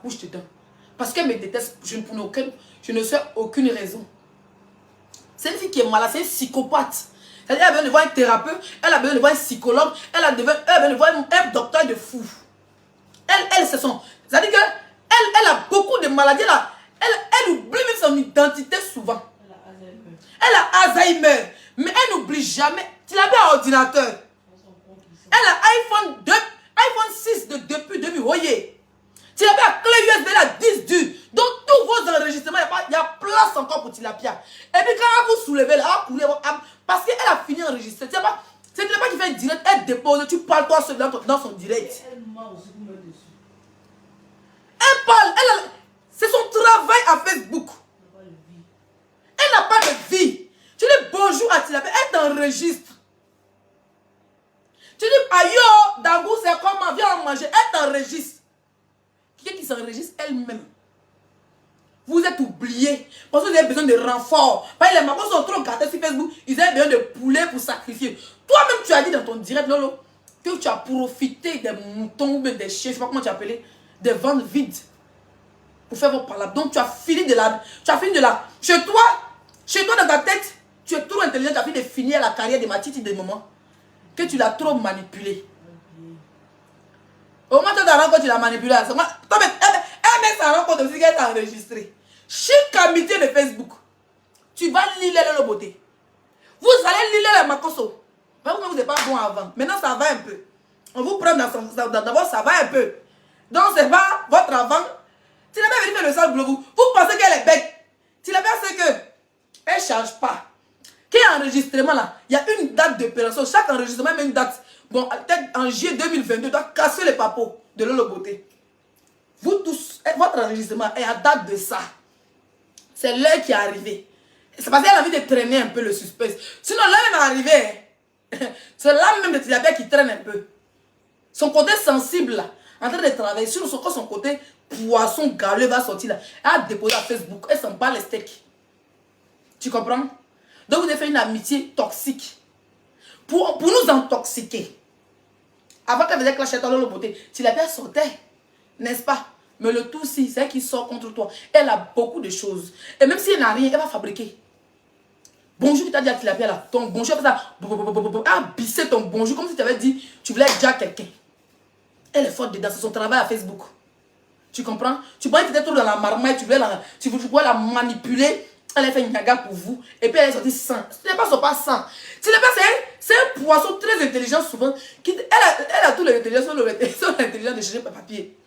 bouche dedans. Parce qu'elle me déteste, je ne sais aucune raison. C'est une fille qui est malade, c'est une psychopathe. Elle a besoin de voir un thérapeute, elle a besoin de voir un psychologue, elle a besoin de voir un docteur de fou. Elle c'est son... C'est-à-dire qu'elle a beaucoup de maladies. Elle oublie même son identité souvent. Elle a Alzheimer. Mais elle n'oublie jamais. Tu l'as vu à ordinateur. Elle a iPhone 6 depuis 2000. Voyez. Tu l'as vu à clé USB, elle a 10 dur. Donc tous vos enregistrements, il y a place encore pour Tilapia. Et puis quand vous soulevez là, parce qu'elle a fini d'enregistrer. C'est Tilapia qui fait direct, elle dépose, tu parles toi seul dans son direct. Elle parle, c'est son travail à Facebook. Elle n'a pas de vie. Tu dis bonjour à Tilapia, elle t'enregistre. Tu dis ayo, Dagou, c'est comment, viens manger, elle t'enregistre. Quelqu'un qui s'enregistre elle-même. Vous êtes oubliés. Parce que vous avez besoin de renfort. Parce que les mamans sont trop gâtées sur Facebook. Ils ont besoin de poulet pour sacrifier. Toi-même, tu as dit dans ton direct, Lolo, que tu as profité des moutons ou même des chiens, je ne sais pas comment tu as appelé, des ventes vides. Pour faire vos palabres. Donc, tu as fini de la... Chez toi, dans ta tête, tu es trop intelligent. Tu as fini de finir la carrière de ma petite de moment. Que tu l'as trop manipulé. Au moment où tu as rencontré, tu l'as manipulé. Elle met sa rencontre aussi qu'elle t'a enregistré. Chic amitié de Facebook. Tu vas lire le beauté. Vous allez lire les macoso. Vous n'êtes pas bon avant. Maintenant, ça va un peu. On vous prend d'abord, ça va un peu. Donc, c'est pas votre avant. Tu n'as pas vérifié le sale boulot. Vous pensez qu'elle est bête. Tu n'as pas fait que elle ne change pas. Quel enregistrement là? Il y a une date d'opération. Chaque enregistrement a une date. Bon, peut-être en juillet 2022, tu dois casser les papeaux de Lolo Beauté. Vous tous, votre enregistrement est à date de ça. C'est l'heure qui est arrivée. C'est parce qu'elle a envie de traîner un peu le suspense. Sinon, l'heure est arrivée. C'est l'âme même de Tilapia qui traîne un peu. Son côté sensible là, en train de travailler. Sinon, son côté poisson galeux va sortir là. Elle a déposé à Facebook. Elle s'en bat les steaks. Tu comprends? Donc, vous avez fait une amitié toxique. Pour nous intoxiquer. Avant qu'elle faisait clasher dans le beauté, Tilapia sortait. N'est-ce pas? Mais le tout, c'est elle qui sort contre toi. Elle a beaucoup de choses. Et même si elle n'a rien, elle va fabriquer. Bonjour, tu t'as dit à Tilapia là. Ton bonjour, elle a bissé ton bonjour comme si tu avais dit, tu voulais dire à quelqu'un. Elle est forte dedans, c'est son travail à Facebook. Tu comprends? Tu croyais que tu étais trop dans la marmaille, tu voulais la manipuler. Elle a fait une gaga pour vous. Et puis elle est sortie sans. Ce n'est pas son pas sans. C'est un poisson très intelligent souvent. Elle a tout l'intelligence sur l'intelligence de chercher papier.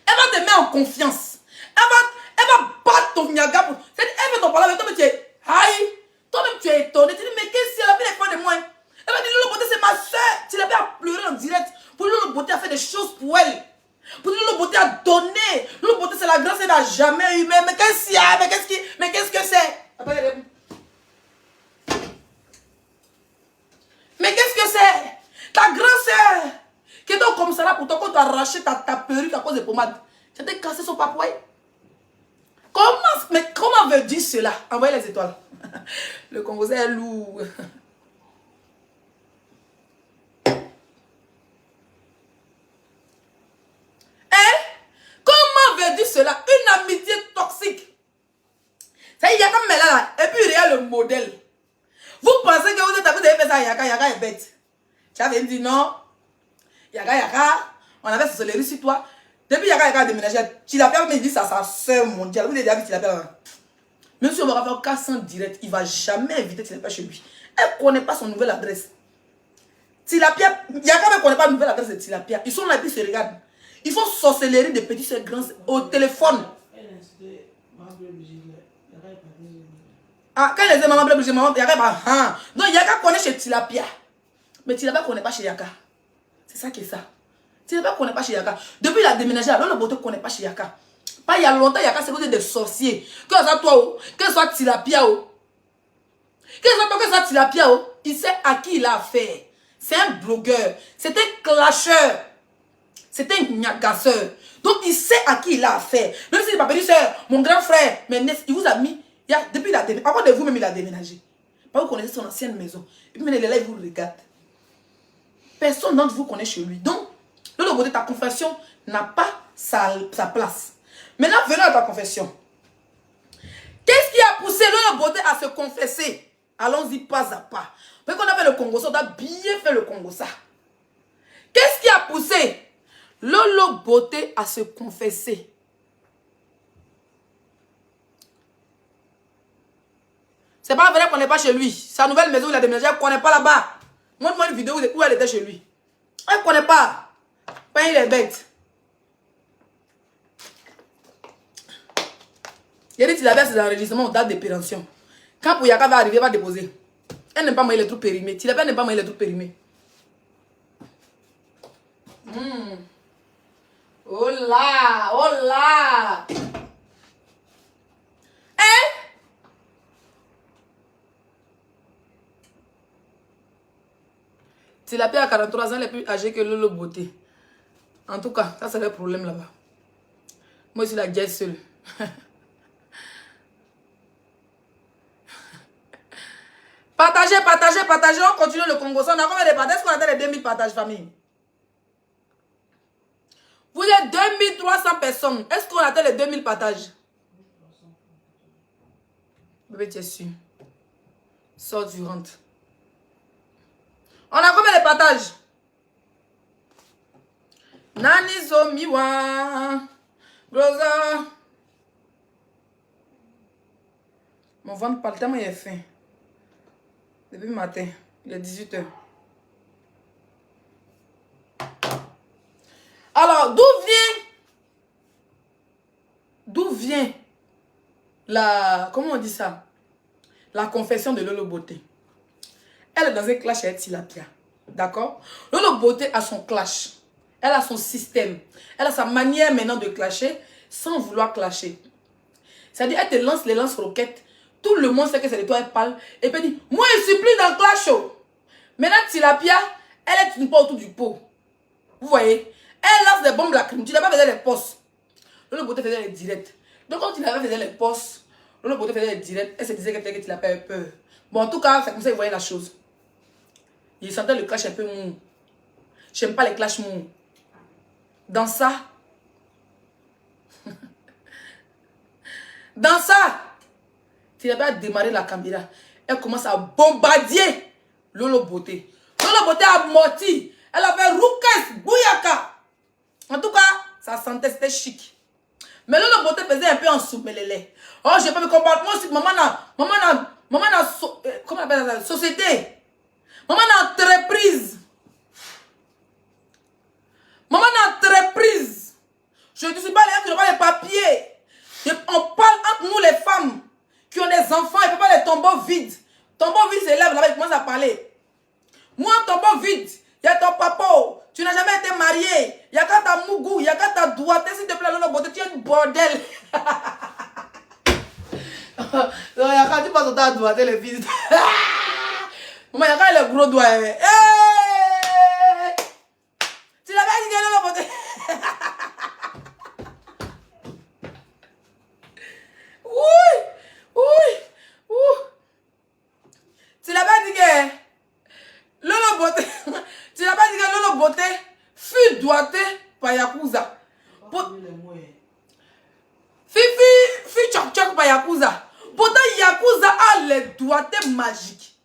Elle va te mettre en confiance. Elle va battre ton niaga. Elle va t'en parler avec toi, mais tu es aïe. Toi-même, tu es étonné. Tu dis, mais qu'est-ce qu'elle a fait les fois de moi? Elle va dire, Lolo Beauté, c'est ma soeur. Tu l'as bien pleuré en direct. Pour Lolo Beauté a fait des choses pour elle. Pour Lolo Beauté a donné. Lolo Beauté, c'est la grâce qu'elle n'a jamais eu. Mais qu'est-ce qu'il y a? Mais qu'est-ce que c'est? Mais qu'est-ce que c'est? Ta grand-sœur qui est au commissariat pour toi quand tu as arraché ta perruque à cause de pommade. Tu t'es cassé son papouille. Comment veut dire cela? Envoyez les étoiles. Le Congolais est lourd. Hein? Comment veut dire cela? Une amitié toxique. C'est Yaka Mela et puis il y a le modèle. Vous pensez que vous avez fait ça à Yaka? Yaka est bête. Tu avais dit non. Yaka, on avait sorcellerie sur toi. Depuis Yaka a déménagé, Tilapia me dit ça, sa soeur mondiale. Vous avez dit Tilapia. Même si on va faire 400 direct, il ne va jamais inviter Tilapia chez lui. Elle ne connaît pas son nouvelle adresse. Tilapia, Yaka ne connaît pas la nouvelle adresse de Tilapia. Ils sont là et puis ils se regardent. Ils font sorcellerie de petits soeurs grands au téléphone. Ah, quand elle disait maman bleu, maman, Yaka pas. Donc Yaka connaît chez Tilapia. Mais Tilapia ne connaît pas chez Yaka. C'est ça qui est ça. Tilapia ne connaît pas chez Yaka. Depuis la déménagé, alors le Beauté ne connaît pas chez Yaka. Pas il y a longtemps, Yaka, c'est vous êtes des sorciers. Que ce soit toi, que ce soit Tilapia, que ce soit Tilapia, il sait à qui il a affaire. C'est un blogueur. C'est un clasheur. C'est un gnagasseur. Donc il sait à qui il a affaire. Même si il n'est pas petit soeur, mon grand frère, mais il vous a mis. Depuis la déménagé. Avant de vous-même, il a déménagé. Vous connaissez son ancienne maison. Et puis maintenant, il est là, il vous regarde. Personne d'entre vous connaît chez lui. Donc, le Beauté, ta confession n'a pas sa place. Maintenant, venons à ta confession. Qu'est-ce qui a poussé Lolo Beauté à se confesser? Allons-y pas à pas. Parce qu'on a fait le Congo, on a bien fait le Congo ça. Qu'est-ce qui a poussé Lolo Beauté à se confesser? C'est pas vrai qu'on n'est pas chez lui. Sa nouvelle maison, il a déménagé, elle ne connaît pas là-bas. Montre-moi une vidéo où elle était chez lui. Elle ne connaît pas. Pas il est bête. Il a dit qu'il avait ses enregistrements aux dates de péremption. Quand Pouyaka va arriver, il va déposer. Elle n'aime pas manger les trucs périmés. Tilapia n'aime pas manger les trucs périmés. Oh là, oh là. Hein? Tilapia a 43 ans, elle est plus âgée que Lolo Beauté. En tout cas, ça c'est le problème là-bas. Moi, je suis la guerre seule. Partagez, partagez, partagez. On continue le Congo. On a combien de partages? Est-ce qu'on atteint les 2000 partages, famille? Vous êtes 2300 personnes. Est-ce qu'on atteint les 2000 partages? Bébé, tu es sûr. Sors du rentre. On a combien de partages? Nani Zomiwa. Groza. Mon ventre parle tellement il est faim. Depuis le matin, il est 18 h. Alors, d'où vient la, comment on dit ça? La confession de Lolo Beauté. Elle est dans un clash avec Tilapia. D'accord? Lolo Beauté a son clash. Elle a son système. Elle a sa manière maintenant de clasher sans vouloir clasher. C'est-à-dire, elle te lance les lance-roquettes. Tout le monde sait que c'est de toi, elle parle. Et puis elle dit, moi je suis plus dans le clash. Maintenant, Tilapia, elle est une pas autour du pot. Vous voyez? Elle lance des bombes lacrymogènes. Tilapia faisait les postes. Lolo Beauté faisait les directs. Donc quand Tilapia faisait les postes, Lolo Beauté faisait les directs. Elle se disait que Tilapia avait peur. Bon, en tout cas, c'est comme ça qu'il voyait la chose. Il sentait le clash un peu mou. J'aime pas les clashs mou. Dans ça. Dans ça. Tilapia a démarré la caméra. Elle commence à bombarder Lolo Beauté. Lolo Beauté a morti. Elle a fait Roukes, Bouyaka. En tout cas, ça sentait, c'était chic. Mais Lolo Beauté faisait un peu en soumelélé. Oh, j'ai pas me combattre. Moi aussi, maman comment on appelle ça? Société. Maman n'a entreprise. Maman n'a entreprise. Je ne suis pas là qui n'ont pas les papiers. On parle entre nous les femmes qui ont des enfants et ne peuvent pas les tombeaux vides. Tombeau vide s'élève là-bas, il commence à parler. Moi, tombeau vide, il y a ton papa. Tu n'as jamais été marié. Il y a qu'à ta mougou, il y a qu'à ta doigté. S'il te plaît, Lolo Beauté, tu es une bordel. Il y a qu'à tu passes au ta doigté, les fils. Maman, il y a qu'à les gros doigts. Tu l'avais dit que Lolo Beauté. Tu l'as pas dit que Lolo Beauté, tu l'as pas dit que Lolo Beauté fut doigté par Yakuza. Fifi fut tchok par Yakuza. Pourtant Yakuza a les doigtés magiques.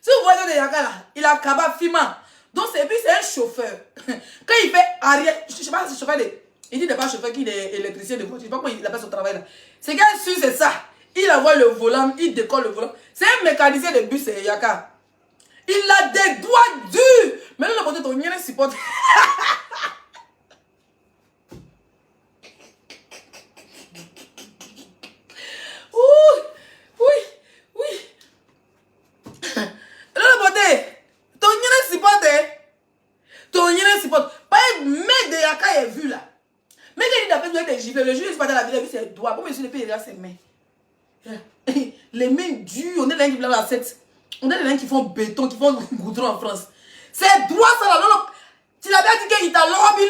Si vous voyez de Yaka là, il a Kaba Fima. Donc c'est un chauffeur. Quand il fait arrière, je sais pas si chauffeur il dit pas chauffeur qu'il est électricien de voiture. Je sais pas comment il appelle son travail là. C'est qu'un su c'est ça. Il envoie le volant, il décolle le volant. C'est un mécanicien de bus, c'est Yaka. Il a des doigts durs. Mais là, le côté ton mien supporte. Oui. Là, le côté, ton mien supporte. Ton mien supporte. Pas un mec de Yaka est vu là. Mais quand il a fait des gifles, le juge il se passe dans la vie, il a vu ses doigts. Pourquoi il ne ses mains? Les mains dures, on est là qui blâment la tête. On est les gens qui font béton, qui font goudron en France. C'est droit ça là. Tu l'as bien dit qu'il t'a lobby.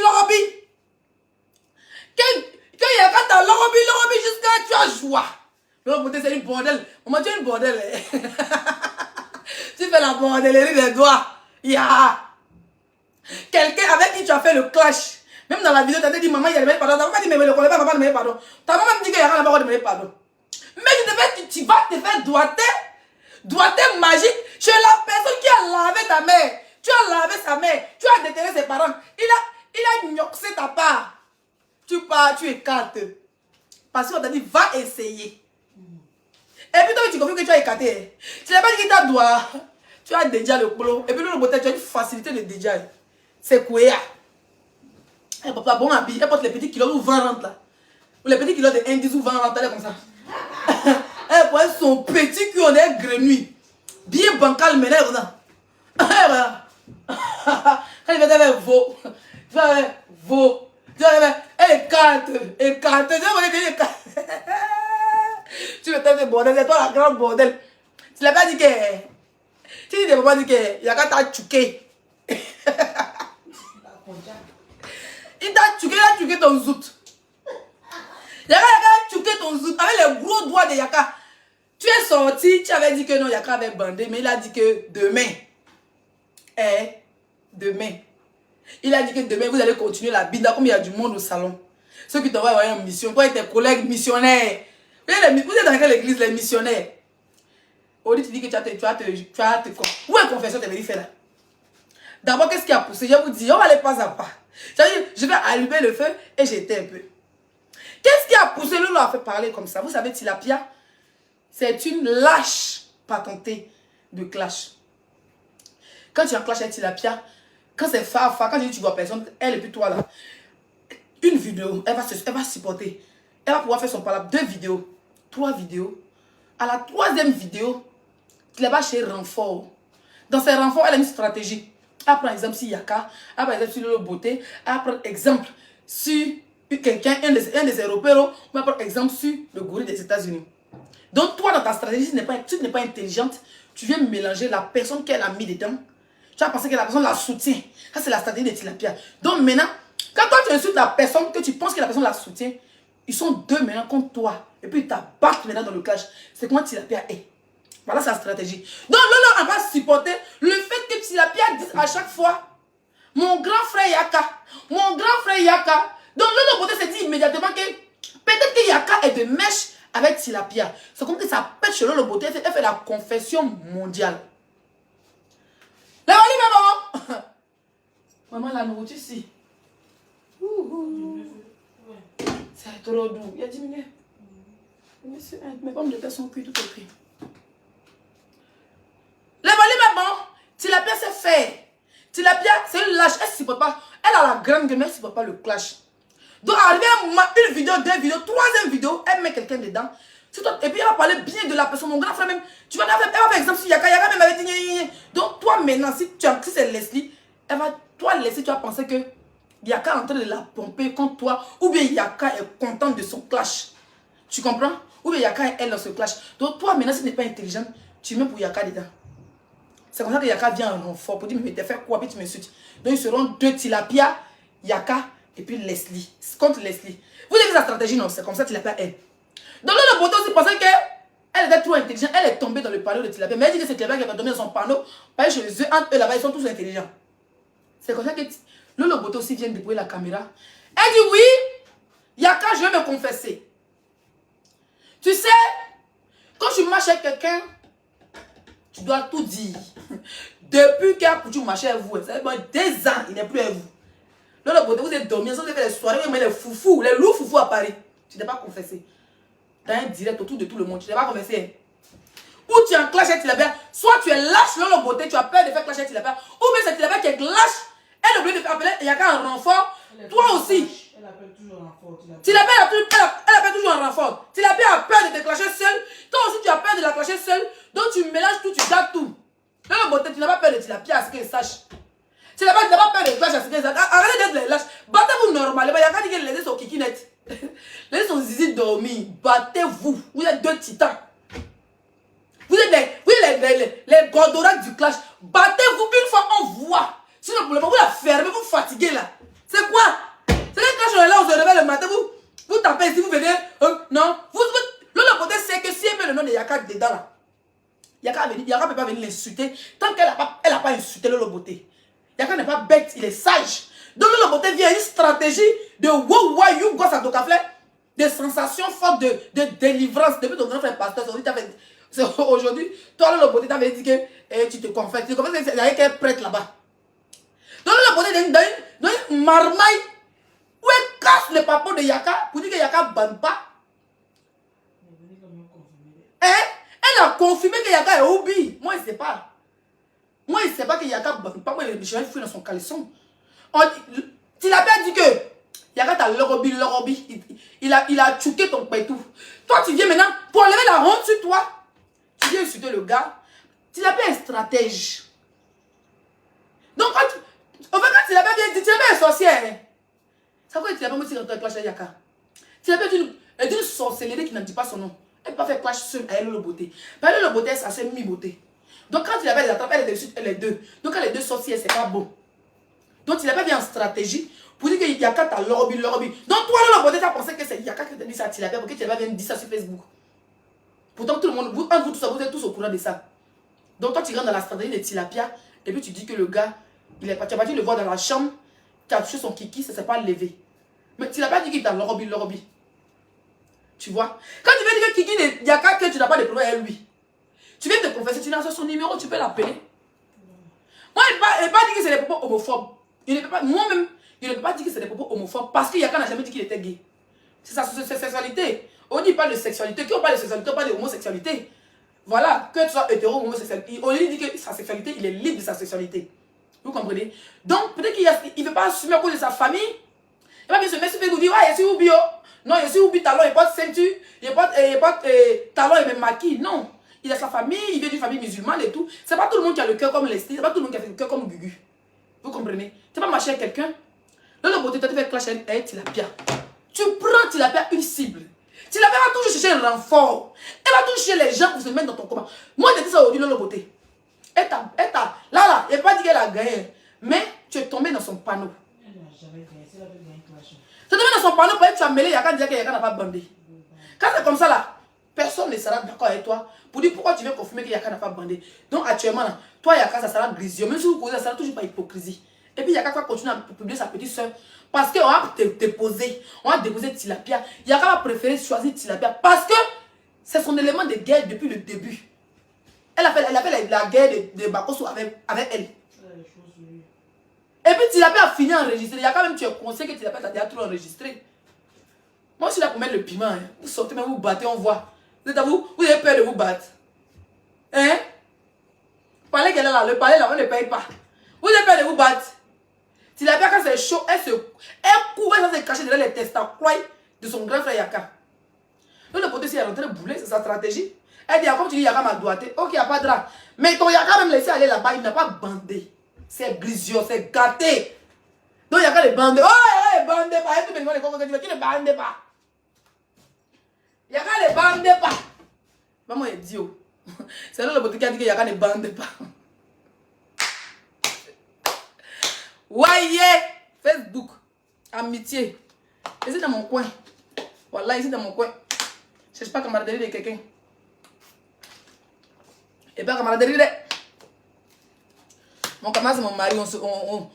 Quand il y a quand t'as lobby jusqu'à tu as joie. L'autre côté c'est une bordel. Maman tu es une bordel. Tu fais la bordellerie des doigts. Il y a quelqu'un avec qui tu as fait le clash. Même dans la vidéo, tu as dit maman, il a demandé pardon. Ta maman dit mais le connaît pas, maman demande pardon. Ta maman me dit qu'il y a pas demandé pardon. Mais tu vas te faire doigté magique chez la personne qui a lavé ta mère. Tu as lavé sa mère, tu as déterré ses parents. Il a gnoxé ta part. Tu pars, tu écartes. Parce qu'on t'a dit, va essayer. Et puis toi, tu confirmes que tu as écarté. Tu n'as pas dit qu'il t'a doigt. Tu as déjà le boulot. Et puis le beauté, tu as une facilité de déjà. C'est quoi? Eh papa, bon habit. Elle porte les petits kilos ou 20 rentres là. Ou les petits kilos de 1, 10 ou 20 rentres là comme ça. Elle porte son petit cul, on est grenouille. Bien bancal, mais là, comme ça. Quand il va faire veau. Tu vas faire veau. Tu vas faire écarte. Tu me tapes de bordel, c'est toi la grande bordel. Tu l'as pas dit que. Tu dis de papa dit que il y a qu'à t'a tchouké. Il t'a tchouké ton zout. Il y a qu'à tchouké ton zout avec les gros doigts de Yaka. Tu es sorti, tu avais dit que non, Yaka avait bandé, mais il a dit que demain. Demain. Il a dit que demain, vous allez continuer la binda comme il y a du monde au salon. Ceux qui t'envoient en mission, toi et tes collègues missionnaires. Vous êtes dans quelle église, les missionnaires? Au lieu tu dis que tu as te où est la confession que tu avais fait là? D'abord, qu'est-ce qui a poussé? Je vous dis, on va aller pas à pas. Je vais allumer le feu et j'étais un peu. Qu'est-ce qui a poussé Lolo à faire parler comme ça? Vous savez, Tilapia, c'est une lâche patentée de clash. Quand tu as un clash avec Tilapia, quand c'est Fafa, quand tu vois personne, elle et puis toi là, une vidéo, elle va supporter. Elle va pouvoir faire son palabre, 2 vidéos, 3 vidéos. À la 3e vidéo, elle va chez renfort. Dans ces renforts, elle a une stratégie. Elle prend exemple sur Yaka, elle prend exemple sur Lolo Beauté, elle prend exemple sur quelqu'un, un des Européens, ou elle prend exemple sur le gorille des États-Unis. Donc toi, dans ta stratégie, tu n'es pas intelligente, tu viens mélanger la personne qu'elle a mis dedans. Tu vas penser que la personne la soutient. Ça, c'est la stratégie de Tilapia. Donc maintenant, quand toi tu insultes la personne, que tu penses que la personne la soutient, ils sont 2 maintenant contre toi. Et puis ils t'abattent maintenant dans le clash. C'est comment Tilapia est. Voilà sa stratégie. Donc Lolo va supporter le fait que Tilapia dise à chaque fois mon grand frère Yaka. Mon grand frère Yaka. Donc Lolo Beauté s'est dit immédiatement que peut-être que Yaka est de mèche avec Tilapia. C'est comme que ça pète chez Lolo Beauté. Elle fait la confession mondiale. La maman. Maman, la nourriture ici. C'est trop doux. Il a diminué. Mes pommes de terre sont cuites, tout est cuit. Les volets, maman. Tilapia sait faire. Tilapia, c'est une lâche. Elle ne supporte pas. Elle a la grande gueule, mais elle ne supporte pas le clash. Donc, arrivé à un moment, une vidéo, 2 vidéos, 3e vidéo, elle met quelqu'un dedans. Et puis, elle va parler bien de la personne. Mon grand frère, même. Tu vas faire, elle va faire exemple sur Yaka. Yaka même avait dit. Donc, toi, maintenant, si c'est Leslie, toi, Leslie, tu vas penser que Yaka est en train de la pomper contre toi. Ou bien Yaka est contente de son clash. Tu comprends? Ou bien Yaka est elle dans ce clash. Donc, toi, maintenant, si tu n'es pas intelligent, tu mets pour Yaka dedans. C'est comme ça que Yaka vient en renfort pour dire, mais t'as fait quoi? Puis tu m'insultes. Donc, ils seront 2 Tilapia, Yaka et puis Leslie. Contre Leslie. Vous avez vu sa stratégie? Non, c'est comme ça Tilapia est. Donc, là, le Beauté aussi pensait qu'elle était trop intelligente. Elle est tombée dans le panneau de Tilapia. Mais elle dit que c'est Tilapia qui est tombé dans son panneau. Parce que chez eux, entre eux là-bas, ils sont tous intelligents. C'est comme ça que le Beauté aussi vient déployer la caméra. Elle dit oui, Yaka, je vais me confesser. Tu sais, quand tu marches avec quelqu'un, tu dois tout dire. Depuis que tu marches avec vous, ça fait des ans, il n'est plus avec vous. Le Beauté, vous êtes dormi, vous avez fait les soirées, vous avez les foufous, les loups foufous à Paris. Tu n'es pas confessé. Tu as un direct autour de tout le monde, tu n'es pas confessé. Ou tu es en clash avec Tilapia, soit tu es lâche le Beauté, tu as peur de faire clash avec Tilapia, ou bien c'est Tilapia qui est lâche, elle oublie de faire appeler, il y a qu'un renfort, toi aussi. Elle appelle toujours un renfort. Tilapia, elle appelle toujours un renfort. Tilapia a peur de te clasher seul. Toi aussi, tu as peur de la clasher seul. Donc, tu mélanges tout, tu gâtes tout. Le Beauté, tu n'as pas peur de Tilapia à ce qu'elle sache. Tilapia, tu n'as pas peur de clash à ce qu'elle sache. Arrêtez d'être les lâches. Battez-vous normalement. Il y a qu'à dire que les deux sont kikinettes. Les deux sont zizi dormis. Battez-vous. Vous êtes 2 titans. Vous êtes les gordoracs du clash. Battez-vous une fois, on voit. Sinon, pour le moment, vous la fermez, vous fatiguez là. C'est quoi? C'est que quand on est là, on se réveille le matin, vous tapez ici, vous venez, non, le Beauté sait que si elle met le nom de Yaka dedans là, Yaka ne peut pas venir l'insulter tant qu'elle n'a pas insulté le Beauté. Yaka n'est pas bête, il est sage. Donc le beauté vient une stratégie de wow wow you gosse à ton café, de sensations fortes de délivrance. Depuis ton grand frère pasteur, aujourd'hui, toi le beauté t'avais dit que tu te confesses. Tu te confesses qu'il y avait qu'un prêtre là-bas. Donc le beauté dans une marmaille où elle casse le papo de Yaka pour dire que Yaka ne bande pas. Elle a confirmé que Yaka est oubi. Moi, il ne sait pas. Moi, il ne sait pas que Yaka ne bande pas. Moi, je vais fouiller dans son caleçon. Tu l'as bien dit que Yaka t'a l'orobi. Il a tchouqué ton pétou. Toi, tu viens maintenant pour enlever la honte sur toi. Tu viens insulter le gars. Tu l'as bien un stratège. Donc, quand tu l'as bien dit, tu l'as bien un sorcier. Ça veut dire que tu l'as pas dit quand tu as clashé avec Yaka. Tu l'as bien dit une sorcellerie qui n'en dit pas son nom. Elle ne peut pas faire clash seule à elle le beauté. Parce que le beauté, ça c'est mi-beauté. Donc quand il avait les attrapes, elle était dessus, elle est deux. Donc quand les deux sorcières, c'est pas bon. Donc il n'a pas bien en stratégie pour dire que Yaka t'a l'orobi. Donc toi, le beauté, tu as pensé que c'est Yaka qui t'a dit ça à Tilapia parce que tu n'avais pas bien dit ça sur Facebook. Pourtant, tout le monde, vous êtes tous au courant de ça. Donc toi, tu rentres dans la stratégie de Tilapia et puis tu dis que le gars, il est pas. Tu as parti le voir dans la chambre, tu as touché son kiki, ça ne s'est pas levé. Mais Tilapia dit qu'il t'a l'orobi. Tu vois? Quand tu veux dire que Kiki de Yaka, que tu n'as pas de problème avec lui, tu viens te confesser, tu n'as son numéro, tu peux l'appeler. Moi, il ne peut pas dire que c'est des propos homophobes. Moi-même, il ne peut pas dire que c'est des propos homophobes parce que Yaka n'a jamais dit qu'il était gay. C'est sa sexualité. On ne dit pas de sexualité. Quand on parle de sexualité, on parle d'homosexualité. Voilà, que tu sois hétéro ou homosexuel. On lui dit que sa sexualité, il est libre de sa sexualité. Vous comprenez? Donc, peut-être qu'il ne veut pas assumer à cause de sa famille. Il va bien se mettre sur Facebook et dire, ouais, je suis Ubio. Non, je suis Ubi talon, il porte ceinture, il porte talon et même maquille. Non, il a sa famille, il vient d'une famille musulmane et tout. C'est pas tout le monde qui a le cœur comme Leslie, c'est pas tout le monde qui a le cœur comme Gugu. Vous comprenez? Tu vas marcher avec quelqu'un, là le beauté, tu fais clash avec Tilapia. Tu prends Tilapia une cible. Tilapia va toujours chercher un renfort. Elle va toujours chercher les gens pour se mettre dans ton combat. Moi, je dis ça aujourd'hui, le beauté. Là, il n'a pas dit qu'elle a gagné, mais tu es tombé dans son panneau. Elle n'a jamais gagné, c'est la même clash. Tu te mets dans son panneau, tu as mêlé Yaka, dire que Yaka n'a pas bandé. Quand c'est comme ça là, personne ne sera d'accord avec toi pour dire pourquoi tu viens confirmer que Yaka n'a pas bandé. Donc actuellement, là, toi Yaka, ça sera grisio. Même si vous causez, ça sera toujours pas hypocrisie. Et puis Yaka va continuer à publier sa petite soeur. Parce qu'on va te déposer. On va déposer Tilapia. Yaka va préférer choisir Tilapia. Parce que c'est son élément de guerre depuis le début. Elle a fait la guerre de Bakoso avec elle. Et puis Tilapia a fini enregistré. Il y a quand même tu es conscient que Tilapia a déjà tout enregistré. Moi je suis là pour mettre le piment. Hein. Vous sortez même, vous battez, on voit. Vous avez peur de vous battre. Hein? Parlez qu'elle est là, le palais là, on ne paye pas. Vous avez peur de vous battre. Tilapia quand c'est chaud, elle couvre, elle se cacher derrière les testacles de son grand frère Yaka. Donc le pote aussi est rentré bouler, c'est sa stratégie. Elle dit, comme tu dis, Yaka m'a doigté. Ok, il n'y a pas de drap. Mais ton Yaka même laissé aller là-bas, il n'a pas bandé. C'est grisio, c'est gâté. Donc il y a qu'à les bander. Oh, les bandez pas. Et tout le monde qui ne bande pas. Il y a qu'à les bander pas. Maman est idiot. C'est là le boutique qui a dit qu'il y a qu'à les bande pas. Voyez, Facebook, amitié. Ici dans mon coin. Voilà, ici dans mon coin. Je cherche pas camaraderie de quelqu'un. Et pas camaraderie de... Mon camarade, c'est mon mari,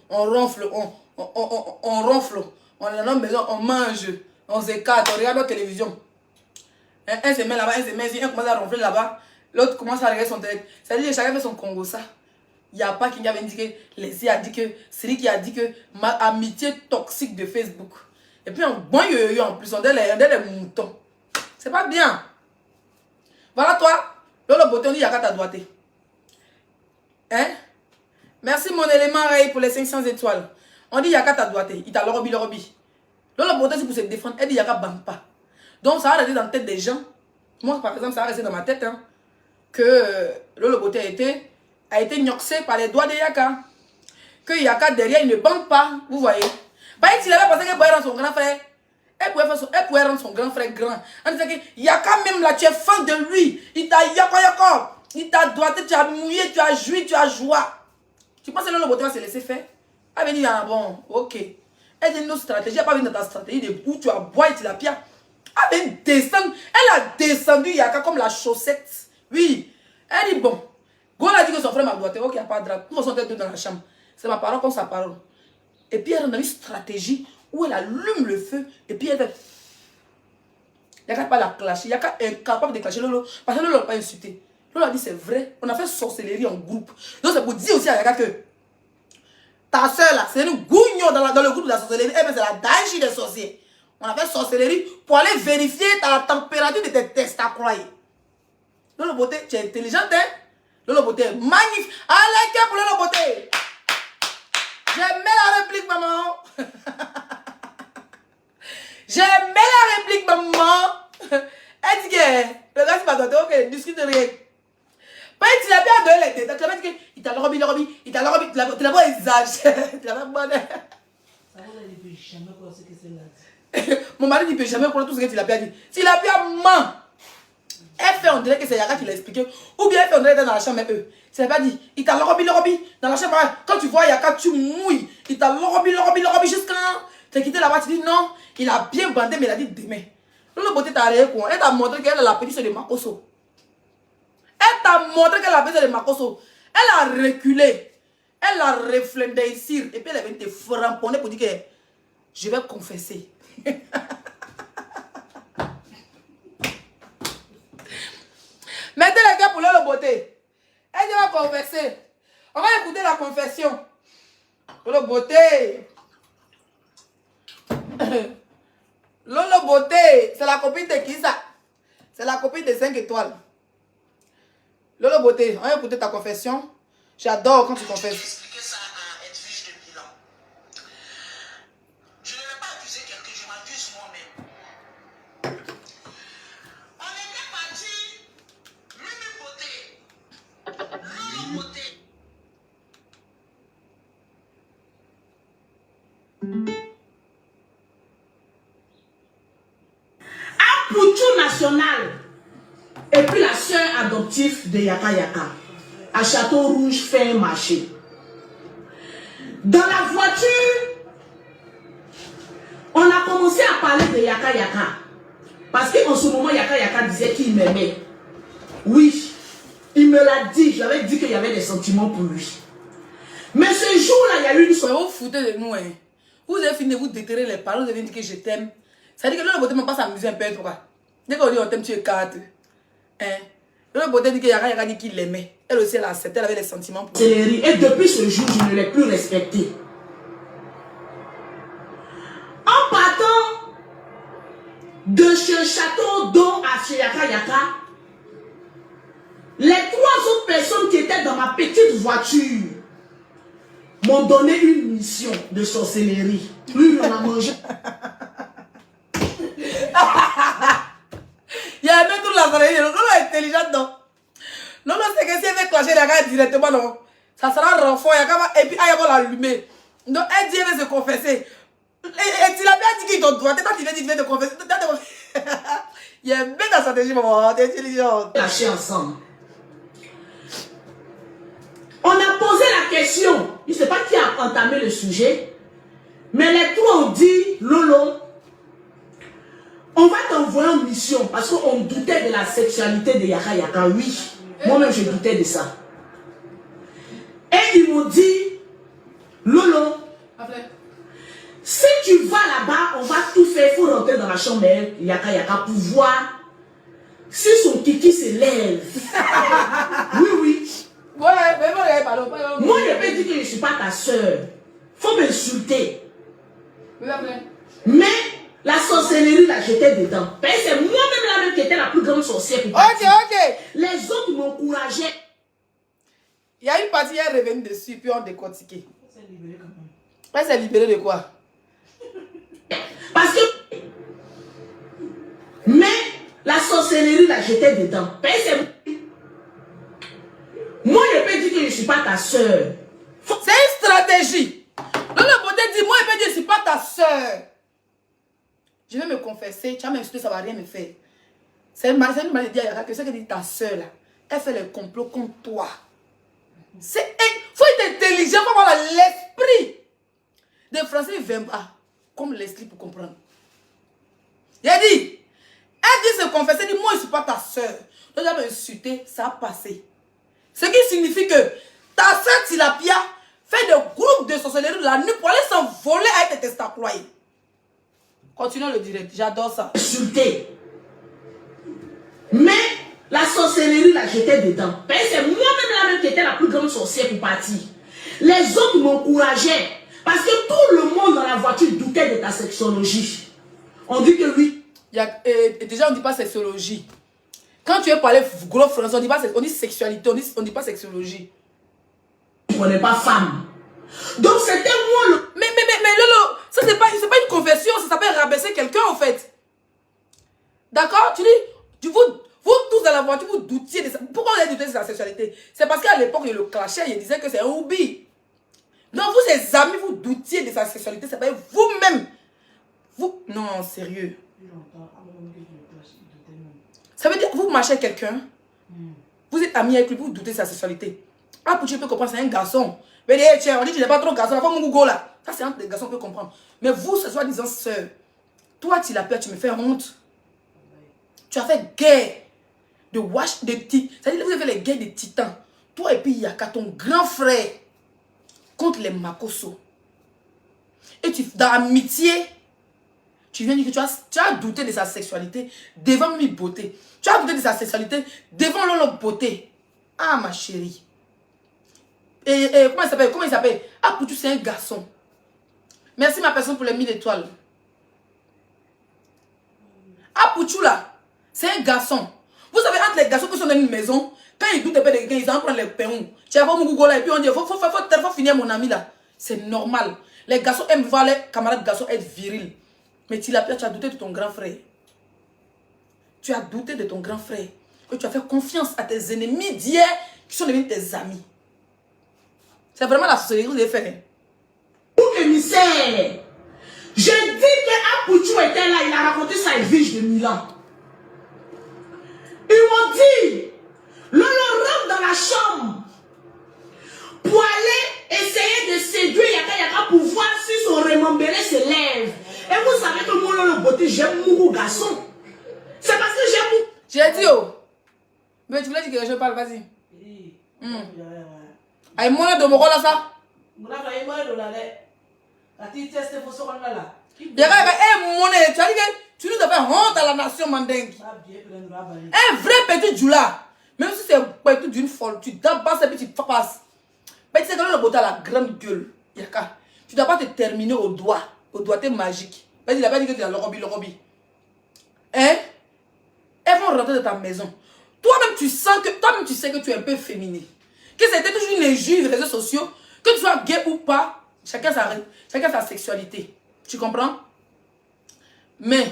on ronfle, on ronfle, on est dans notre maison, on mange, on s'écarte, on regarde la télévision. Un se met là-bas, un se met ici, un commence à ronfler là-bas, l'autre commence à regarder son téléphone. C'est-à-dire que chacun fait son Congo ça. Il n'y a pas qui avait dit que Leslie a dit que, c'est lui qui a dit que ma amitié toxique de Facebook. Et puis un bon yo-yo en plus, on a des moutons. C'est pas bien. Voilà toi, là le bouton dit Yaka t'a doigté. Hein? Merci mon élément Ray pour les 500 étoiles. On dit Yaka t'a doigté, il t'a l'orobi. Là le bouton c'est pour se défendre, elle dit Yaka bande pas. Donc ça va rester dans la tête des gens. Moi par exemple ça va rester dans ma tête hein, que le bouton a été gnoxé par les doigts de Yaka. Que Yaka derrière il ne bande pas, vous voyez. Bah il avait pensé qu'elle pouvait rendre son grand frère. Elle pouvait rendre son grand frère grand. On disait que Yaka même là tu es fan de lui. Il t'a Yaka. Il t'a doigté, tu as mouillé, tu as joui, tu as joie. Tu penses que le beauté va se laisser faire? Elle va dire, ah bon, ok. Elle dit, notre stratégie, elle n'a pas vu dans ta stratégie de où tu as boire Tilapia. Elle va descendre. Elle a descendu Yaka comme la chaussette. Oui. Elle dit, bon. Gon a dit que son frère m'a doigté. Ok, il n'y a pas de drap. Nous sommes deux dans la chambre. C'est ma parole comme sa parole. Et puis elle a une stratégie où elle allume le feu. Et puis elle fait... Il n'y a qu'à pas la clasher. Il n'y a qu'à incapable de clasher Lolo. Parce que Lolo n'a pas insulté. Lolo a dit c'est vrai. On a fait sorcellerie en groupe. Donc c'est pour dire aussi à Yaka que ta soeur là, c'est une gougnon dans le groupe de la sorcellerie. Elle, c'est la daïchi des sorciers. On a fait sorcellerie pour aller vérifier la température de tes tests à croire. Lolo Beauté, tu es intelligente, hein? Lolo Beauté est magnifique. Allez, pour Lolo Beauté. J'aimais la réplique, maman. J'aimais la réplique, maman. Elle dit que le gars, c'est pas toi, ok, discute de rien. Pas tu l'as bien donné les têtes. Tu l'as dit qu'il t'a le robi, il t'a le robi, tu l'as pas exagéré. Tu l'as pas bonne. Ça va, il ne peut jamais croire ce que c'est là. Mon mari ne peut jamais croire tout ce que tu l'as bien dit. Tu l'as bien ment. Elle fait on dirait que c'est Yaka qui l'a expliqué. Ou bien elle fait on dirait qu'elle est dans la chambre, mais eux. Tu l'as pas dit. Il t'a le robi, dans la chambre. Quand tu vois Yaka, tu mouilles. Il t'a le robi jusqu'à. Tu as quitté là-bas, tu dis non. Il a bien bandé, mais il a dit demain. Lolo Beauté t'a rien quoi. Elle t'a montré qu'elle a la petite de Makoso. Elle t'a montré qu'elle a petite de Makoso. Elle a reculé. Elle a reflendé ici. Et puis elle avait été framponnée pour dire que je vais confesser. Mettez les gars pour Lolo Beauté. Elle va confesser. On va écouter la confession. Lolo Beauté. Lolo Beauté, c'est la copine de qui ça? C'est la copine de 5 étoiles. Lolo Beauté, on va écouter ta confession. J'adore quand tu confesses. Expliquer ça à Edwige de Milan. Je ne vais pas accuser quelqu'un, je m'accuse moi-même. On était parti, Mimi Beauté, Lolo Beauté. Poutou national. Et puis la soeur adoptive de Yaka Yaka. À Château Rouge fait un marché. Dans la voiture, on a commencé à parler de Yaka Yaka. Parce qu'en ce moment, Yaka Yaka disait qu'il m'aimait. Oui, il me l'a dit. Je lui avais dit qu'il y avait des sentiments pour lui. Mais ce jour-là, il y a eu une soirée. Vous foutez de nous, hein. Vous avez fini de vous déterrer les paroles, vous avez dit que je t'aime. Ça veut dire que Lolo Beauté ne m'a pas s'amuser un peu, toi. Dès qu'on dit on t'aime, tu écartes. Hein? Lolo Beauté dit que Yaka dit qu'il l'aimait. Elle aussi, elle a accepté, elle avait des sentiments pour lui. Et depuis ce jour, je ne l'ai plus respecté. En partant de ce château d'eau à chez Yaka Yaka, les 3 autres personnes qui étaient dans ma petite voiture m'ont donné une mission de sorcellerie. Lui, on a mangé. Il y a même toute la sorcellerie. Lolo est intelligente, non? Lolo, c'est que si elle veut clasher Yaka directement, non? Ça sera renfort, Yaka, et puis elle va l'allumer. Donc, elle dit, elle veut se confesser. Et tu l'as bien dit qu'il doit. Quand tu viens de te confesser, il y a une belle stratégie, maman. T'es intelligente. Lâcher ensemble. On a posé la question. Je ne sais pas qui a entamé le sujet. Mais les 3 ont dit, Lolo, on va t'envoyer en mission. Parce qu'on doutait de la sexualité de Yaka Yaka. Oui, moi-même je doutais de ça. Et ils m'ont dit, Lolo, si tu vas là-bas, on va tout faire. Il faut rentrer dans la chambre de Yaka Yaka pour voir si son kiki se lève. Oui, oui. Ouais, mais moi, je peux dire que je ne suis pas ta soeur. Il faut m'insulter. Mais la sorcellerie, là, j'étais dedans. C'est moi-même là-même qui était la plus grande sorcière. Ok. Les autres m'encourageaient. Il y a une partie, elle est revenue dessus, puis on décortiqué. Elle s'est libérée de quoi? Parce que... Mais la sorcellerie, là, j'étais dedans. Moi, je peux dire que je ne suis pas ta soeur. C'est une stratégie. Lolo Beauté dit, moi, je peux dire que je ne suis pas ta soeur. Je vais me confesser, tu vas m'insulter, ça ne va rien me faire. C'est une manière de dire à Yaka que ce que dit ta soeur, là, elle fait le complot contre toi. Il faut être intelligent, il faut avoir l'esprit. De français, il ne vient pas. Comme l'esprit pour comprendre. Il a dit, elle dit se confesser, elle dit, moi, je ne suis pas ta soeur. Donc, elle m'a insulté, ça a passé. Ce qui signifie que ta soeur Tilapia fait des groupes de sorcellerie la nuit pour aller s'envoler avec tes testacloyés. Continuons le direct, j'adore ça. Insulté. Mais la sorcellerie l'a jeté dedans. Parce que c'est moi-même la même qui était la plus grande sorcière pour partir. Les autres m'encourageaient. Parce que tout le monde dans la voiture doutait de ta sexologie. On dit que oui. Déjà, on ne dit pas sexologie. Quand tu veux parler gros français, on dit sexualité, on dit pas sexologie. On n'est pas femme. Donc c'était moi le... Mais Lolo, ça c'est pas une confession, ça s'appelle rabaisser quelqu'un en fait. D'accord? Tu dis, vous tous dans la voiture, vous doutiez de ça. Pourquoi vous avez douté de sa sexualité? C'est parce qu'à l'époque, il le clashait, il disait que c'est un hobby. Donc vous, ses amis, vous doutiez de sa sexualité, c'est pas vous-même. Vous, non, sérieux. Ça veut dire que vous marchez avec quelqu'un, vous êtes amis avec lui, vous doutez de sa sexualité. Ah, pour tu peux comprendre, c'est un garçon. Mais tiens, on dit que tu n'es pas trop garçon, faut mon Google là. Ça, c'est entre les garçons, on peut comprendre. Mais vous, ce soit disant sœur, toi, tu l'appelles, tu me fais honte. Tu as fait guerre de wash, de titans. C'est-à-dire que vous avez fait les guerres des titans. Toi et puis Yaka, ton grand frère, contre les Makoso. Et dans l'amitié, tu viens dire que tu as douté de sa sexualité devant mi beauté. Tu as douté de sa sexualité devant l'autre beauté. Ah, ma chérie. Et comment il s'appelle? Ah, pour tu, c'est un garçon. Merci ma personne pour les 1000 étoiles. Ah, pour tu là, c'est un garçon. Vous savez, entre les garçons qui sont dans une maison, quand ils doutent de quelqu'un, ils en prennent les péons. Tu as mon Google là, et puis on dit, faut finir mon ami là. C'est normal. Les garçons aiment voir les camarades garçons être virils. Mais tu as douté de ton grand frère. Tu as douté de ton grand frère. Et tu as fait confiance à tes ennemis d'hier qui sont devenus tes amis. C'est vraiment la sorcellerie que vous avez fait. Pour émissaire. Je dis que Apouchou était là, il a raconté sa vie de Milan. Ils m'ont dit, Lolo rentre dans la chambre pour aller essayer de séduire Yaka Yaka pour voir si son remembéré se lève. Et vous savez que moi, Lolo Beauté, j'aime mon garçon. C'est parce que j'aime mon... J'ai dit, oh. Mais tu voulais dire que je parle, vas-y. Aïe, moi, de mon rôle là, ça. Yaka Yaka, tu as dit que tu nous as fait honte à la nation mandingue. Un vrai petit djoula. Même si c'est un petit d'une folle, tu dabasses et puis tu passes. Mais tu sais que le beauté a la grande gueule. Yaka, tu ne dois pas te terminer au doigté magique. Il n'a pas dit que tu es le robi. Hein? Elles vont rentrer dans ta maison. Toi-même, tu sais que tu es un peu féminin. Que c'était toujours une injure des réseaux sociaux. Que tu sois gay ou pas, chacun sa sexualité. Tu comprends? Mais,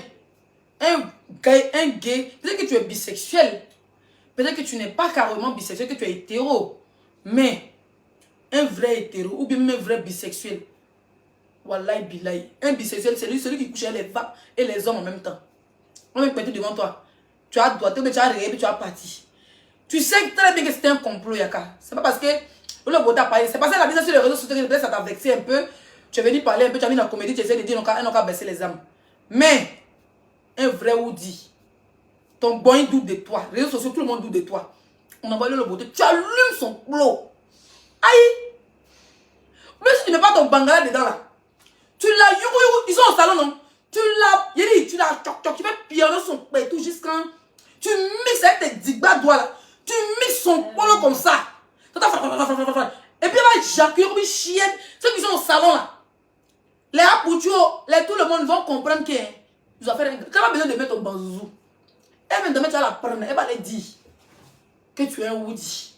un gay, peut-être que tu es bisexuel. Peut-être que tu n'es pas carrément bisexuel, que tu es hétéro. Mais, un vrai hétéro, ou bien même un vrai bisexuel. Wallahi billahi. Un bisexuel, c'est celui qui couche avec les femmes et les hommes en même temps. On va mettre devant toi. Tu as doigté, mais tu as rêvé, tu as parti. Tu sais très bien que c'était un complot, Yaka. C'est pas parce que le beau t'a parlé. C'est parce que la mise sur les réseaux sociaux, peut-être ça t'a vexé un peu. Tu es venu parler un peu, tu as mis dans la comédie, tu essaies de dire qu'on a baissé les âmes. Mais, un vrai Woody, ton boy doute de toi. Les réseaux sociaux, tout le monde doute de toi. On envoie le beauté, tu allumes son plot. Aïe! Même si tu n'as pas ton bangala dedans là, tu l'as, ils sont au salon, non? Tu l'as, tu fais pionner son pétou jusqu'à. Tu mixes avec tes digba doigts là. Tu mixes son polo comme ça. Et puis il va éjaculer comme une chienne. Ceux qui sont au salon là. Les apouchos, tout le monde va comprendre qu'ils ont fait un. Quand tu as besoin de mettre ton banzou, elle vient de mettre, tu vas la prendre. Elle va lui dire que tu es un Woody.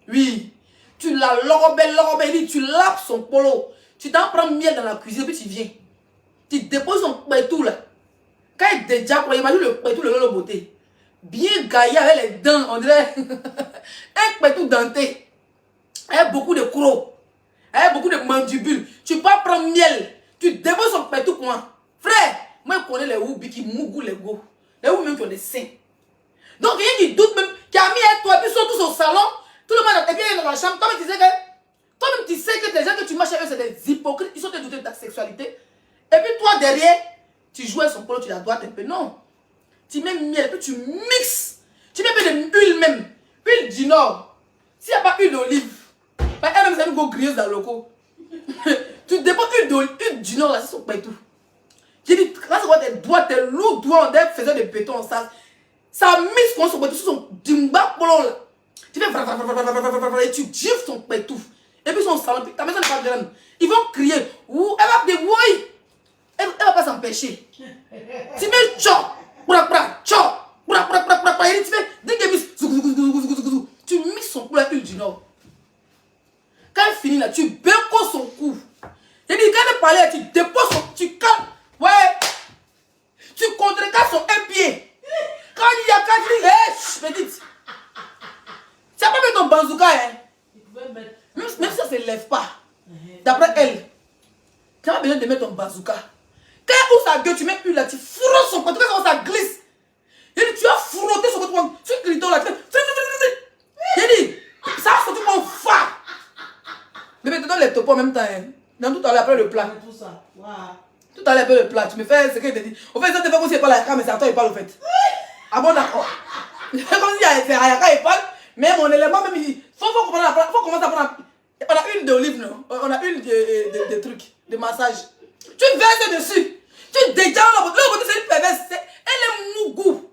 Oui. Tu l'as l'orobé, tu lapes son polo. Tu t'en prends miel dans la cuisine, puis tu viens. Tu déposes son pétou là. Quand il déjà, imagine le pétou, le beauté. Bien gaillé avec les dents, on dirait. Un pétou denté. Avec beaucoup de crocs. Avec beaucoup de mandibules. Tu peux prendre miel. Tu déposes son pétou comment? Frère, moi je connais les oubis qui mougou les go. Les oubis même qui ont des seins. Donc il y a qui doute même, qui a mis avec toi, puis ils sont tous au salon. Tout le monde a été dans la chambre. Toi-même tu sais que les gens que tu marches avec eux, c'est des hypocrites. Ils sont te doutés de ta sexualité. Et puis toi derrière, tu joues son polo, tu la dois un peu. Non. Tu mets miel, puis tu mixes. Tu mets un peu d'huile même. Huile du Nord. S'il n'y a pas huile d'olive, elle-même, c'est une go grilleuse dans le locaux. Tu déposes une du nord là, c'est son pétou. J'ai dit, quand tu vois tes doigts, tes lourds doigts, on faisait des bétons, ça mise comme son pétou sur son dimba polon là. Tu fais et tu gifles son pétou. Et puis son salon, ta maison n'est pas grande. Ils vont crier, ouh, elle va dire oui. Elle va pas s'empêcher. Tu mets tchop, tchop, tu fais des tu mixes son cou à l'huile du nord. Quand elle finit là, tu bécos son cou. J'ai dit, quand elle parlait, tu déposes son, tu calmes. Ouais. Tu contrecarres son un pied. Quand il y a quatre, tu dis, hé, petite. Tu n'as pas mis ton bazooka, hein. Même si ça ne se lève pas. D'après elle, tu n'as pas besoin de mettre ton bazooka. Quand elle ouvre sa gueule, tu mets une là, tu frottes son côté, comment ça glisse. J'ai dit, tu as frotté son côté, tu clito là, tu fais. J'ai dit, ça a sorti mon phare. Bébé, tu donnes les topos en même temps. Hein. Dans tout à l'heure, après le plat. Tout ça. Wow. Tout à l'heure, après le plat. Tu me fais ce que je te dis. Au fait, ça te fait comme si il parle à Yaka, mais c'est à toi il parle au fait. Ah bon, d'accord. C'est comme si Yaka il parle, mais mon élément, même il faut comprendre la faut commencer à prendre. On a une d'olive, non? On a une de trucs, de massage. Tu verses dessus. Tu dégages la beauté. La beauté, c'est une perverse. Elle est mougou.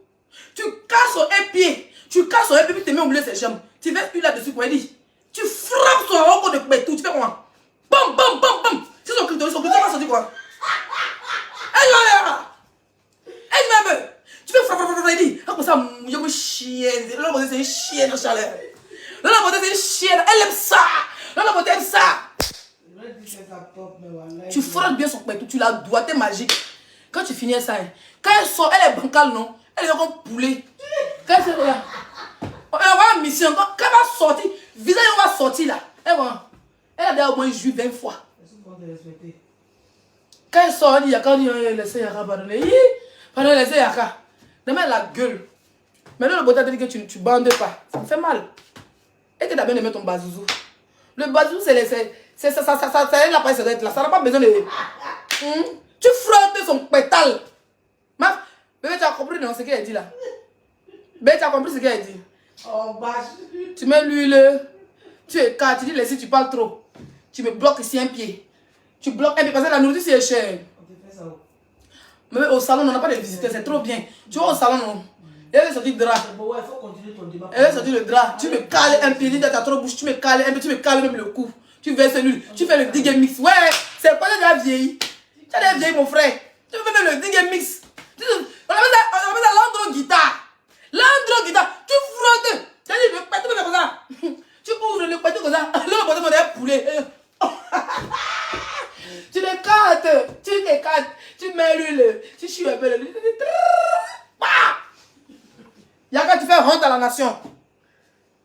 Tu casses son un pied. Tu casses son un pied, puis tu te mets au milieu de ses jambes. Tu verses une là-dessus, quoi, il dit. Tu frappes son rond de pétou, tu fais comment? Bam, bam, bam, bam. C'est son clitoris va sortir quoi? Elle me tu fais frappe, il dit. Comme ça, il y a une chienne. La beauté, c'est une chienne de chaleur. La beauté, c'est une chienne. Elle aime ça. La beauté aime ça. Tu frottes bien son pétou, tu la doigté magique. Quand tu finis ça, quand elle sort, elle est bancale, non? Elle est comme poulet. Quand elle fait là. Elle va avoir une mission. Quand elle va sortir, visage va sortir là. Elle a déjà au moins joué 20 fois. Quand elle sort, elle dit Yaka, laissez Yaka pardonner. Pardon, laissez Yaka. Demain, elle a gueule. Maintenant, le beauté te dit que tu bandes pas. Ça me fait mal. Et que tu as bien aimé ton bazouzou. Le bazouzou, ça l'appareil, ça doit être là. Ça n'a pas besoin de. Tu frottes son pétale. Bébé, tu as compris non, ce qu'elle dit là? Bébé, tu as compris ce qu'elle dit? Oh, tu mets l'huile, tu écartes, tu dis laissez, tu parles trop. Tu me bloques ici un pied. Tu bloques un pied parce que la nourriture c'est cher. Mais au salon, on n'a pas de visiteurs, c'est trop bien. Tu vois au salon, non? Elle est sortie le drap. Ouais, faut continuer ton débat. Elle est sortie le drap. Tu me cales un pied, tu as trop bouche, tu me cales un pied, tu me cales même le cou. Tu verses l'huile, tu fais le digger mix. Ouais, c'est pas déjà vieilli. Tu as déjà vieilli, mon frère. Tu fais même le digger mix. On appelle ça l'andro guitare. L'andro guitare. Tu frottes. Tu dis, le pétou comme ça. Tu ouvres le pétou comme ça. Là, le pétou est poulet. Tu l'écartes. Tu mets l'huile. Tu chies un peu l'huile. Yaka, tu fais honte à la nation.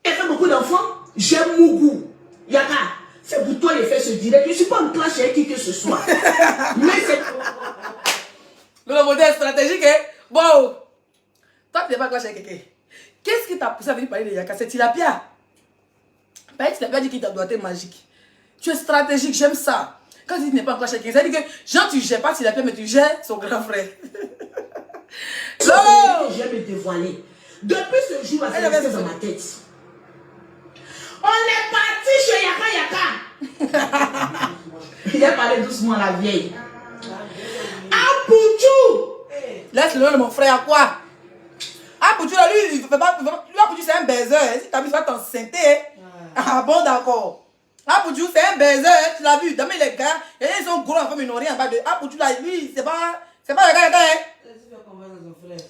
Elle fait beaucoup d'enfants. J'aime Mougou. Yaka, c'est pour toi les faire ce direct. Je ne suis pas en clash avec qui que ce soit. Mais c'est. Le modèle stratégique, hein? Bon. Toi, tu n'es pas clash avec quelqu'un. Qu'est-ce qui t'a poussé à venir parler de Yaka? C'est Tilapia. Tilapia dit qu'il t'a doigté magique. Tu es stratégique, j'aime ça. Quand tu dis que tu n'es pas en clash avec quelqu'un, ça veut dire que, genre, tu ne gères pas Tilapia, mais tu gères son grand frère. Non! J'aime me dévoiler. Depuis ce jour, c'est resté dans ma tête. On est parti chez Yaka. Il a parlé doucement à la vieille. Apouchou! Laisse le nom de mon frère à quoi? Apouchou, là, lui, il ne fait pas. Lui, Apouchou, c'est un baiser. Si tu as vu, tu vas t'enceinter. Ah bon, d'accord. Apouchou, c'est un baiser. Tu l'as vu. Demain, les gars, ils sont gros en femme, ils n'ont rien en bas de. Apouchou, là, lui, c'est pas Yaka.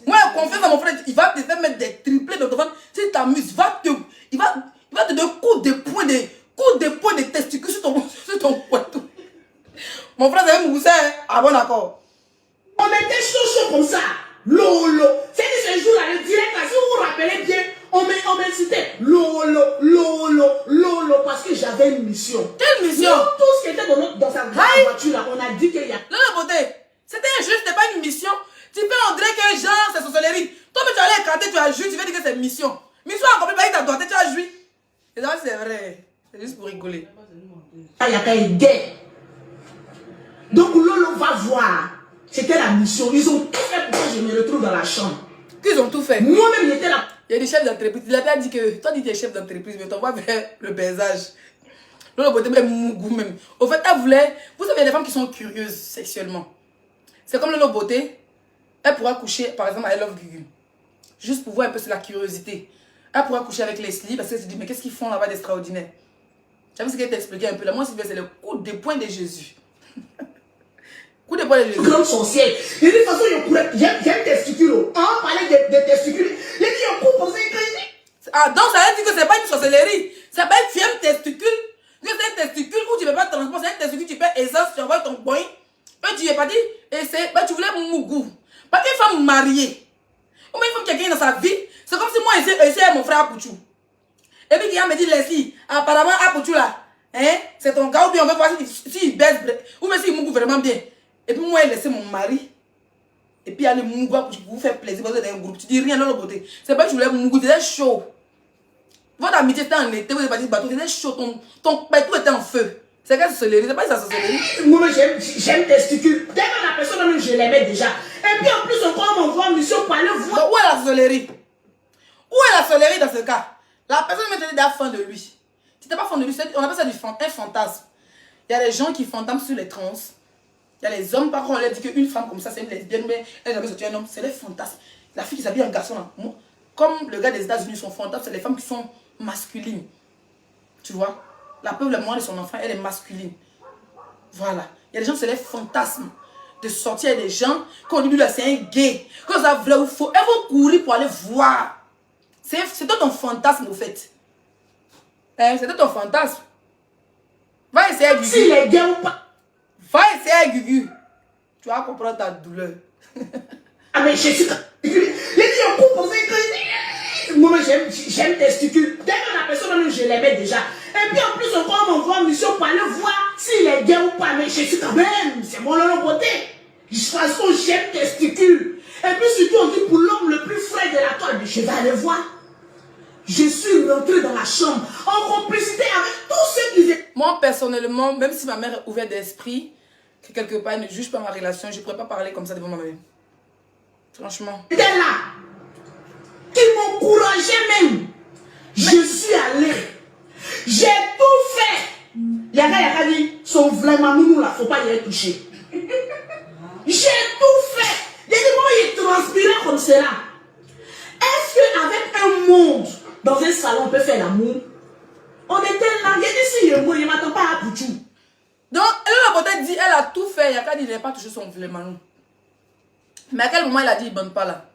Moi, confiance à mon frère, il va te faire mettre des triplés de ton ventre. Si tu t'amuses, il va te donner coups de poing de testicules sur ton poitou. Mon frère, c'est un moussin. Ah bon, d'accord. On était chaud comme ça. Lolo. C'est que ce jour-là, le direct, là, si vous vous rappelez bien, on m'incitait. Lolo. Parce que j'avais une mission. Quelle mission? Nous, tous qui étaient dans sa voiture, là, on a dit qu'il y a. Non, la beauté. C'était un jeu, c'était pas une mission. Tu fais on dirait que genre, c'est sorcellerie. Toi, mais tu allais écarter, tu as joué, tu vas dire que c'est mission. Mission a compris, tu as doigté, tu as joué. Et ça, c'est vrai. C'est juste pour rigoler. Yaka est gay. Donc, Lolo va voir. C'était la mission. Ils ont tout fait pour que je me retrouve dans la chambre. Ils ont tout fait. Moi-même, j'étais là. Il y a des chefs d'entreprise. Il a bien dit que toi, tu es chef d'entreprise, mais t'envoies vers le paysage. Lolo Beauté, même Mougou même. Au fait, elle voulait... Vous savez, il y a des femmes qui sont curieuses sexuellement. C'est comme Lolo Beauté. Elle pourra coucher, par exemple, à I Love Gugu. Juste pour voir un peu, c'est la curiosité. Elle pourra coucher avec Leslie parce qu'elle se dit, mais qu'est-ce qu'ils font là-bas d'extraordinaire? Tu as vu ce qu'elle t'a expliqué un peu là? Moi, c'est le coup de poing de Jésus. Coup de poing de Jésus. Grande sorcière. Et de toute façon, j'ai un testicule. Hein, parler de testicules. Il dit, il y a un coup pour ça. Ah, donc ça veut dire que c'est pas une sorcellerie. C'est pas une firme testicule. Que c'est un testicule où tu ne peux pas transporter. C'est un testicule, tu perds essence, tu envoies ton point. Et tu es parti. Et c'est. Bah, tu voulais Mougou. Pas une femme mariée. Ou même une femme qui a gagné dans sa vie. C'est comme si moi, j'essaie mon frère Apouchou. Et puis, il me dit, Leslie, apparemment, Apouchou là, hein, c'est ton gars, ou bien on veut voir s'il baisse, ou même s'il Mougou vraiment bien. Et puis, moi, il laisse mon mari. Et puis, il y a le Mougou Apouchou pour vous faire plaisir, parce que vous êtes un groupe. Tu dis rien dans le beauté. C'est pas que je voulais Mougou, c'était chaud. Votre amitié était en été, vous êtes parti de bateau, c'était chaud, ton bateau était en feu. C'est quelle sorcellerie? C'est pas ça sorcellerie. Moi, j'aime testicule. Dès que la personne, je l'aimais déjà. Et puis, en plus, encore, on m'envoie en mission pour aller voir. Donc, où est la sorcellerie? Où est la sorcellerie dans ce cas? La personne me tenait d'être fan de lui. Si tu n'es pas fan de lui, on appelle ça un fantasme. Il y a des gens qui fantasment sur les trans. Il y a les hommes, par contre, on leur dit qu'une femme comme ça, c'est une lesbienne, mais elle avait sorti un homme. C'est les fantasmes. La fille qui s'habille en garçon, là, comme le gars des États-Unis, son fantasme, c'est les femmes qui sont masculines. Tu vois? La peur, le moment de son enfant, elle est masculine. Voilà. Il y a des gens, c'est les fantasmes de sortir avec des gens, quand on dit, là, c'est un gay. Quand ça vrai ou faux, elles vont courir pour aller voir. C'était ton fantasme, au fait. C'était ton fantasme. Va essayer à Gugu. Si les gars ou pas. Va essayer à Gugu. Tu vas comprendre ta douleur. Ah, mais je suis. Il dit, un coup pour ça que. Moi, j'aime testicule. Dès que la personne, je l'aimais déjà. Et puis, en plus, encore, on m'envoie en mission pour aller voir s'il est gay ou pas. Mais je suis quand même. C'est mon Lolo Beauté. De toute façon, j'aime testicule. Et puis, surtout, on dit pour l'homme le plus frais de la toile. Je vais aller voir. Je suis rentré dans la chambre en complicité avec tous ceux qui étaient. Moi, personnellement, même si ma mère est ouverte d'esprit, que quelque part, elle ne juge pas ma relation, je ne pourrais pas parler comme ça devant ma mère. Franchement. Là, qui m'encourageaient même. Je suis allé. J'ai tout fait. Yaka dit, son vraiment mounou là, faut pas y être touché. J'ai tout fait. J'ai dit, moi, il transpirait comme cela. Est-ce qu'avec un monde, dans un salon, on peut faire l'amour? On était là, il dit, si il ne m'attend pas à Pouchou. Donc, elle a peut-être dit, elle a tout fait. Yaka dit, il n'a pas touché son vraiment. Mais à quel moment elle a dit, il ne bande pas là?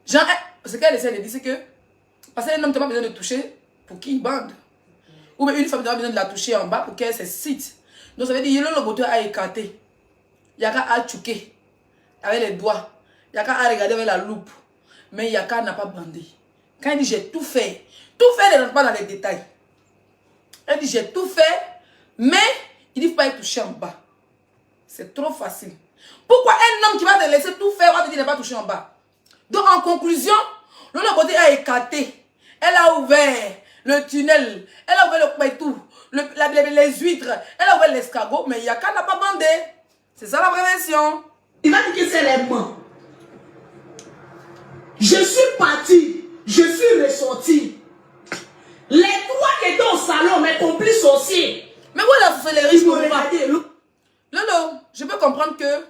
Genre, ce qu'elle essaie de dire, c'est que, parce qu'un homme n'a pas besoin de toucher pour qu'il bande. Ou bien une femme n'a pas besoin de la toucher en bas pour qu'elle se cite. Donc, ça veut dire, le bouton a écarté. Yaka a tchouqué avec les doigts. Yaka a regardé avec la loupe. Mais Yaka n'a pas bandé. Quand elle dit, j'ai tout fait ne rentre pas dans les détails. Elle dit, j'ai tout fait, mais il ne faut pas être touché en bas. C'est trop facile. Pourquoi un homme qui va te laisser tout faire va te dire qu'il n'est pas touché en bas? Donc, en conclusion, Lolo Beauté a écarté. Elle a ouvert le tunnel. Elle a ouvert le paitou, les huîtres. Elle a ouvert l'escargot, mais Yaka n'a pas bandé. C'est ça la prévention. Il m'a dit que c'est les mains. Je suis parti. Je suis ressorti. Les trois qui étaient au salon, mes complices aussi. Mais où est la sorcellerie? Ils m'ont regardé. Lolo, je peux comprendre que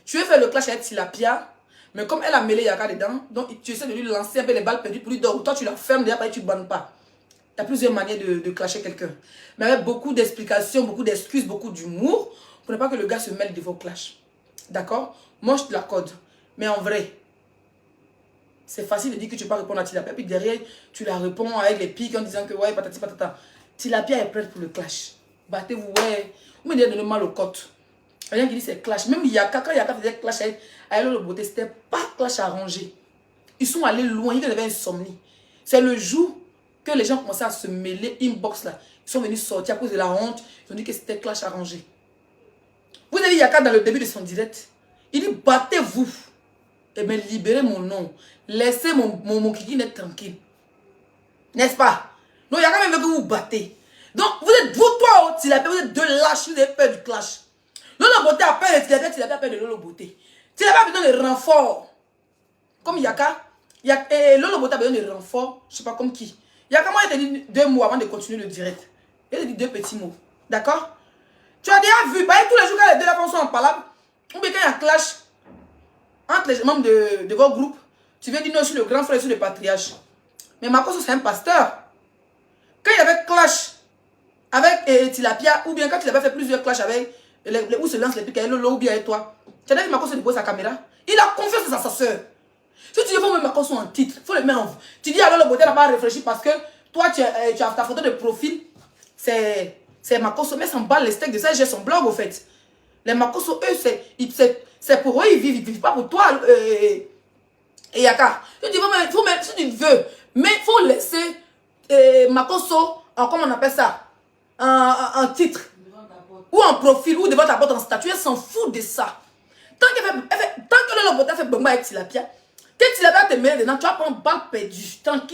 tu veux faire le clash avec Tilapia, mais comme elle a mêlé Yaka dedans, donc tu essaies de lui lancer un peu les balles perdues pour lui dire, toi tu la fermes déjà, après tu ne bandes pas. Il y a plusieurs manières de clasher quelqu'un. Mais avec beaucoup d'explications, beaucoup d'excuses, beaucoup d'humour, pour ne pas que le gars se mêle de vos clashs. D'accord? Moi je te l'accorde. Mais en vrai, c'est facile de dire que tu ne peux pas répondre à Tilapia, puis derrière, tu la réponds avec les pics en disant que ouais, patati patata. Tilapia est prête pour le clash. Battez-vous, ouais. Vous me dites de mal aux côtes. Rien qui dit c'est clash. Même Yaka, quand Yaka faisait clash avec Lolo Beauté, c'était pas clash arrangé. Ils sont allés loin, ils avaient insomnie. C'est le jour que les gens commençaient à se mêler, inbox là. Ils sont venus sortir à cause de la honte. Ils ont dit que c'était clash arrangé. Vous avez dit Yaka dans le début de son direct. Il dit battez-vous. Et bien libérez mon nom. Laissez mon kiki net tranquille. N'est-ce pas? Donc Yaka même veut que vous battez. Donc vous êtes, vous toi, Tilapia, vous êtes deux lâches, vous avez peur du clash. Lolo Beauté a peur de Tilapia, Tilapia a peur de Lolo Beauté. Tilapia a besoin de renfort. Comme Yaka. Lolo Beauté a besoin de renfort. Je ne sais pas comme qui. Yaka, moi, il te dit 2 mots avant de continuer le direct. Elle dit 2 petits mots. D'accord? Tu as déjà vu, tous les jours quand les deux là sont en palabre, ou bien quand il y a un clash entre les membres de votre groupe, tu viens dire non, je suis le grand frère, je suis le patriarche. Mais Makosso, c'est un pasteur. Quand il y avait clash avec Tilapia, ou bien quand il avait fait plusieurs clashs avec où se lance les pics, ou bien avec toi, tu as dit Makosso dépose sa caméra. Il a confiance à sa soeur. Si tu dis, il faut mettre Makosso en titre, il faut le mettre en... Tu dis alors le beauté n'a pas réfléchi parce que toi, tu as ta photo de profil, c'est Makosso, mais s'en bat les steaks de ça, j'ai son blog au fait. Les Makosso, eux, c'est pour eux, ils vivent pas pour toi. Et Yaka. Si tu veux, mais il faut laisser Makosso en, comment on appelle ça, en titre, ou en profil, ou devant ta porte en statut, elle s'en fout de ça. Tant que le beauté fait bon avec Tilapia, que Tilapia te met dedans, tu vas prendre balle perdue, tranquille.